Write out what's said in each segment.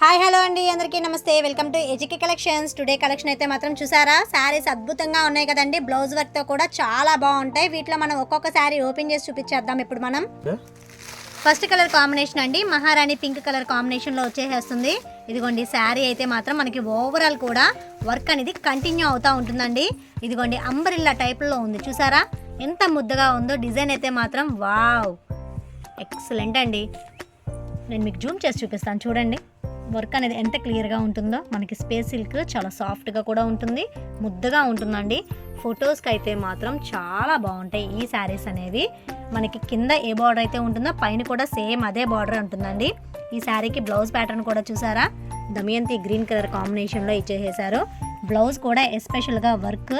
Hi hello అండి, అందరికీ నమస్తే. Welcome to ఏజీకే collections. Today collection అయితే మాత్రం చూసారా, శారీస్ అద్భుతంగా ఉన్నాయి కదండి. బ్లౌజ్ వర్క్తో కూడా చాలా బాగుంటాయి. వీటిలో మనం ఒక్కొక్క శారీ ఓపెన్ చేసి చూపించేద్దాం. ఇప్పుడు మనం ఫస్ట్ కలర్ కాంబినేషన్ అండి, మహారాణి పింక్ కలర్ కాంబినేషన్లో వచ్చేసేస్తుంది. ఇదిగోండి శారీ అయితే మాత్రం మనకి ఓవరాల్ కూడా వర్క్ అనేది కంటిన్యూ అవుతూ ఉంటుందండి. ఇదిగోండి అంబరిల్లా టైప్లో ఉంది, చూసారా ఎంత ముద్దగా ఉందో. డిజైన్ అయితే మాత్రం వావ్, ఎక్సలెంట్ అండి. నేను మీకు జూమ్ చేసి చూపిస్తాను, చూడండి వర్క్ అనేది ఎంత క్లియర్గా ఉంటుందో. మనకి స్పేస్ సిల్క్ చాలా సాఫ్ట్గా కూడా ఉంటుంది, ముద్దగా ఉంటుందండి. ఫొటోస్కి అయితే మాత్రం చాలా బాగుంటాయి ఈ శారీస్ అనేవి. మనకి కింద ఏ బార్డర్ అయితే ఉంటుందో పైన కూడా సేమ్ అదే బార్డర్ ఉంటుందండి. ఈ శారీకి బ్లౌజ్ ప్యాటర్న్ కూడా చూసారా, దమయంతి గ్రీన్ కలర్ కాంబినేషన్లో ఇచ్చేసేసారు. బ్లౌజ్ కూడా ఎస్పెషల్గా వర్క్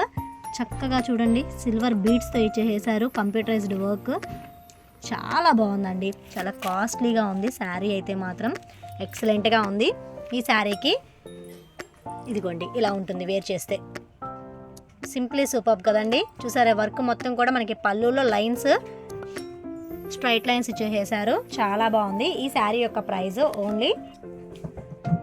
చక్కగా చూడండి, సిల్వర్ బీడ్స్తో ఇచ్చేసేసారు. కంప్యూటరైజ్డ్ వర్క్ చాలా బాగుందండి, చాలా కాస్ట్లీగా ఉంది శారీ అయితే మాత్రం. ఎక్సలెంట్గా ఉంది. ఈ శారీకి ఇదిగోండి ఇలా ఉంటుంది వేర్ చేస్తే, సింప్లీ సూపర్ కదండి. చూసారా వర్క్ మొత్తం కూడా మనకి పళ్ళులో లైన్స్, స్ట్రైట్ లైన్స్ ఇచ్చేసారు, చాలా బాగుంది. ఈ శారీ యొక్క ప్రైస్ ఓన్లీ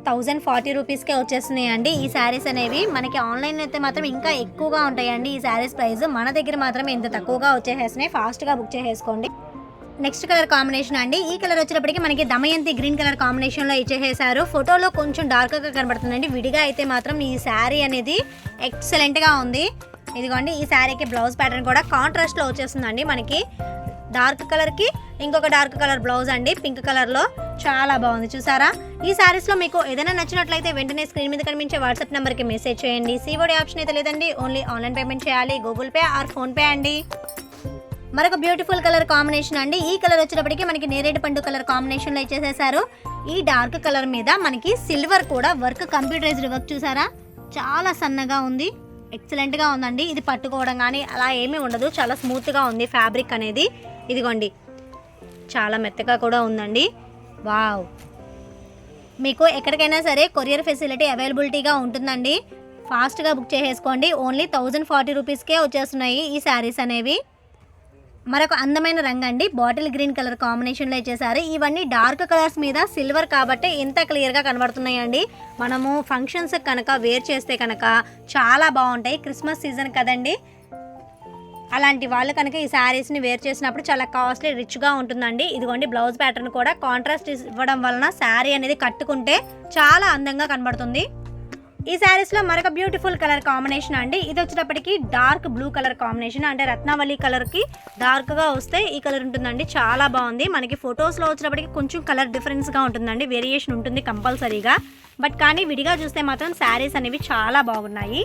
1040 రూపీస్కే వచ్చేస్తున్నాయండి. ఈ శారీస్ అనేవి మనకి ఆన్లైన్ అయితే మాత్రం ఇంకా ఎక్కువగా ఉంటాయండి. ఈ శారీస్ ప్రైస్ మన దగ్గర మాత్రం ఇంత తక్కువగా వచ్చేసేసినాయి. ఫాస్ట్గా బుక్ చేసేసుకోండి. నెక్స్ట్ కలర్ కాంబినేషన్ అండి, ఈ కలర్ వచ్చేటప్పటికి మనకి దమయంతి గ్రీన్ కలర్ కాంబినేషన్లో ఇచ్చేసేసారు. ఫోటోలో కొంచెం డార్క్గా కనబడుతుందండి, విడిగా అయితే మాత్రం ఈ శారీ అనేది ఎక్సలెంట్గా ఉంది. ఇదిగోండి ఈ శారీకి బ్లౌజ్ ప్యాటర్న్ కూడా కాంట్రాస్ట్లో వచ్చేస్తుందండి. మనకి డార్క్ కలర్కి ఇంకొక డార్క్ కలర్ బ్లౌజ్ అండి, పింక్ కలర్లో చాలా బాగుంది. చూసారా, ఈ శారీస్లో మీకు ఏదైనా నచ్చినట్లయితే వెంటనే స్క్రీన్ మీద కనిపించే వాట్సాప్ నెంబర్కి మెసేజ్ చేయండి. సిఓడి ఆప్షన్ అయితే లేదండి, ఓన్లీ ఆన్లైన్ పేమెంట్ చేయాలి, గూగుల్ పే ఆర్ ఫోన్పే అండి. మరొక బ్యూటిఫుల్ కలర్ కాంబినేషన్ అండి, ఈ కలర్ వచ్చేటప్పటికి మనకి నేరేడు పండు కలర్ కాంబినేషన్లో ఇచ్చేసేసారు. ఈ డార్క్ కలర్ మీద మనకి సిల్వర్ కూడా వర్క్, కంప్యూటరైజ్డ్ వర్క్ చూసారా, చాలా సన్నగా ఉంది, ఎక్సలెంట్గా ఉందండి. ఇది పట్టుకోవడం కానీ అలా ఏమీ ఉండదు, చాలా స్మూత్గా ఉంది ఫ్యాబ్రిక్ అనేది. ఇదిగోండి చాలా మెత్తగా కూడా ఉందండి. వావ్, మీకు ఎక్కడికైనా సరే కొరియర్ ఫెసిలిటీ అవైలబిలిటీగా ఉంటుందండి. ఫాస్ట్గా బుక్ చేసేసుకోండి. ఓన్లీ 1040 రూపీస్కే వచ్చేస్తున్నాయి ఈ శారీస్ అనేవి. మరొక అందమైన రంగు అండి, బాటిల్ గ్రీన్ కలర్ కాంబినేషన్లో ఇచ్చేసారు. ఇవన్నీ డార్క్ కలర్స్ మీద సిల్వర్ కాబట్టి ఎంత క్లియర్గా కనబడుతున్నాయండి. మనము ఫంక్షన్స్ కనుక వేర్ చేస్తే కనుక చాలా బాగుంటాయి. క్రిస్మస్ సీజన్ కదండి, అలాంటి వాళ్ళు కనుక ఈ శారీస్ని వేర్ చేసినప్పుడు చాలా కాస్ట్లీ, రిచ్గా ఉంటుందండి. ఇదిగోండి బ్లౌజ్ ప్యాటర్న్ కూడా కాంట్రాస్ట్ ఇవ్వడం వలన శారీ అనేది కట్టుకుంటే చాలా అందంగా కనబడుతుంది. ఈ శారీస్లో మరొక బ్యూటిఫుల్ కలర్ కాంబినేషన్ అండి, ఇది వచ్చేటప్పటికి డార్క్ బ్లూ కలర్ కాంబినేషన్, అంటే రత్నావళి కలర్కి డార్క్గా వస్తే ఈ కలర్ ఉంటుందండి. చాలా బాగుంది. మనకి ఫొటోస్లో వచ్చేటప్పటికి కొంచెం కలర్ డిఫరెన్స్గా ఉంటుందండి, వేరియేషన్ ఉంటుంది కంపల్సరీగా. బట్ కానీ విడిగా చూస్తే మాత్రం శారీస్ అనేవి చాలా బాగున్నాయి.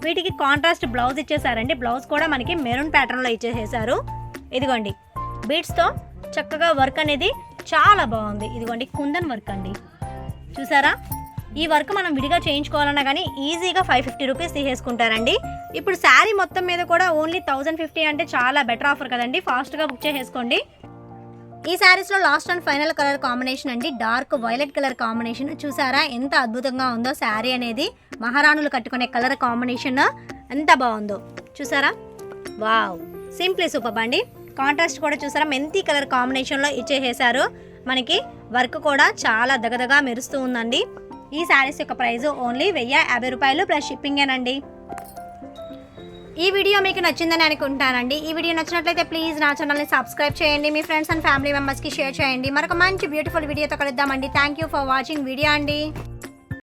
వీటికి కాంట్రాస్ట్ బ్లౌజ్ ఇచ్చేసారండి. బ్లౌజ్ కూడా మనకి మెరూన్ ప్యాటర్న్లో ఇచ్చేసేసారు. ఇదిగోండి బీడ్స్తో చక్కగా వర్క్ అనేది చాలా బాగుంది. ఇదిగోండి కుందన్ వర్క్ అండి, చూసారా. ఈ వర్క్ మనం విడిగా చేయించుకోవాలన్నా కానీ ఈజీగా 550 రూపీస్ తీసేసుకుంటారండి. ఇప్పుడు శారీ మొత్తం మీద కూడా ఓన్లీ 1050 అంటే చాలా బెటర్ ఆఫర్ కదండి. ఫాస్ట్గా బుక్ చేసేసుకోండి. ఈ శారీస్లో last and final colour combination అండి, డార్క్ వైలెట్ కలర్ కాంబినేషన్. చూసారా ఎంత అద్భుతంగా ఉందో శారీ అనేది. మహారాణులు కట్టుకునే కలర్ కాంబినేషన్ ఎంత బాగుందో చూసారా. వావ్, సింప్లీ సూపర్ అండి. కాంట్రాస్ట్ కూడా చూసారా, మెంతి కలర్ కాంబినేషన్లో ఇచ్చేసేసారు. మనకి వర్క్ కూడా చాలా దగదగా మెరుస్తూ ఉందండి. ఈ శారీస్ యొక్క ప్రైస్ ఓన్లీ 1050 రూపాయలు ప్లస్ షిప్పింగేనండి. ఈ వీడియో మీకు నచ్చిందని అనుకుంటానండి. ఈ వీడియో నచ్చినట్లయితే ప్లీజ్ నా ఛానల్ని సబ్స్క్రైబ్ చేయండి, మీ ఫ్రెండ్స్ అండ్ ఫ్యామిలీ మెంబర్స్కి షేర్ చేయండి. మరొక మంచి బ్యూటిఫుల్ వీడియోతో కలుద్దామండి. Thank you for watching video అండి.